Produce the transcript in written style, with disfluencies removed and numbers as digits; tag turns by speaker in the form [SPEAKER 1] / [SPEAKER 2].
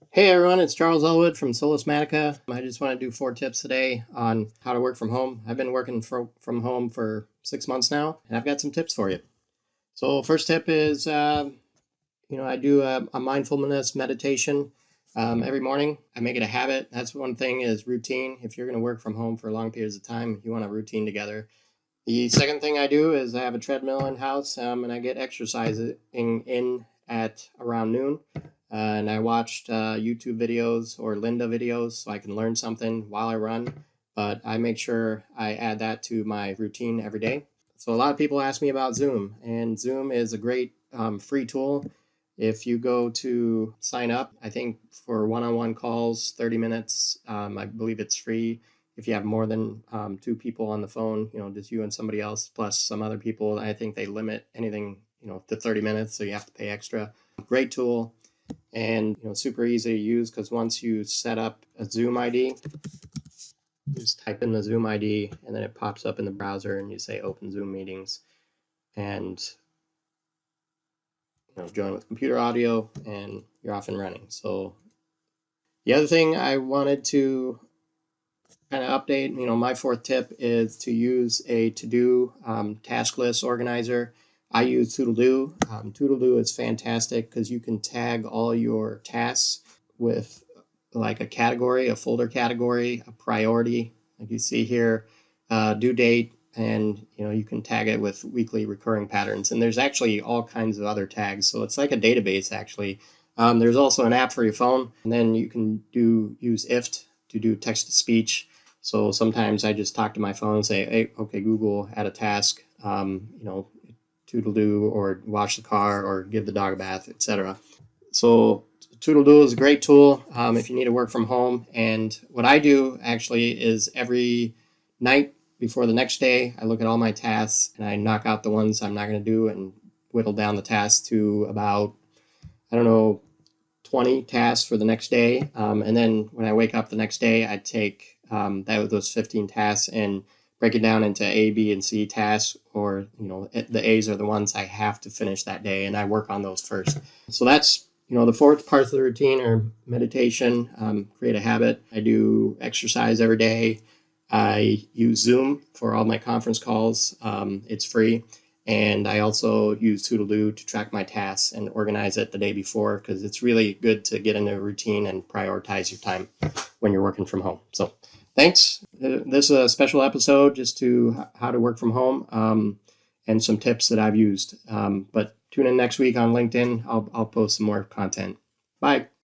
[SPEAKER 1] Hey everyone, it's Charles Elwood from Solismatica. I just want to do 4 tips today on how to work from home. I've been working from home for 6 months now, and I've got some tips for you. So first tip is, I do a mindfulness meditation every morning. I make it a habit. That's one thing is routine. If you're going to work from home for long periods of time, you want a routine together. The second thing I do is I have a treadmill in house, and I get exercising in at around noon. And I watched YouTube videos or Linda videos so I can learn something while I run. But I make sure I add that to my routine every day. So a lot of people ask me about Zoom, and Zoom is a great free tool. If you go to sign up, I think for one-on-one calls, 30 minutes, I believe it's free. If you have more than 2 people on the phone, just you and somebody else plus some other people, I think they limit anything, to 30 minutes, so you have to pay extra. Great tool, and super easy to use because once you set up a Zoom ID, you just type in the Zoom ID and then it pops up in the browser and you say open Zoom meetings and join with computer audio and you're off and running. So the other thing I wanted to kind of update, my 4th tip is to use a to-do task list organizer. I use Toodle-Do. Toodle-Do is fantastic because you can tag all your tasks with like a category, a folder category, a priority, like you see here, due date, and you can tag it with weekly recurring patterns. And there's actually all kinds of other tags, so it's like a database actually. There's also an app for your phone, and then you can use IFT to do text to speech. So sometimes I just talk to my phone and say, hey, okay, Google, add a task, Toodle-Do, or wash the car, or give the dog a bath, etc. So Toodle-Do is a great tool if you need to work from home. And what I do actually is every night before the next day, I look at all my tasks and I knock out the ones I'm not going to do and whittle down the tasks to about, 20 tasks for the next day. And then when I wake up the next day, I take those 15 tasks and break it down into A, B, and C tasks, or the A's are the ones I have to finish that day, and I work on those first. So that's the 4th part of the routine or meditation. Create a habit. I do exercise every day. I use Zoom for all my conference calls. It's free. And I also use Toodle-Do to track my tasks and organize it the day before because it's really good to get into a routine and prioritize your time when you're working from home. So thanks. This is a special episode just to how to work from home and some tips that I've used. But tune in next week on LinkedIn. I'll post some more content. Bye.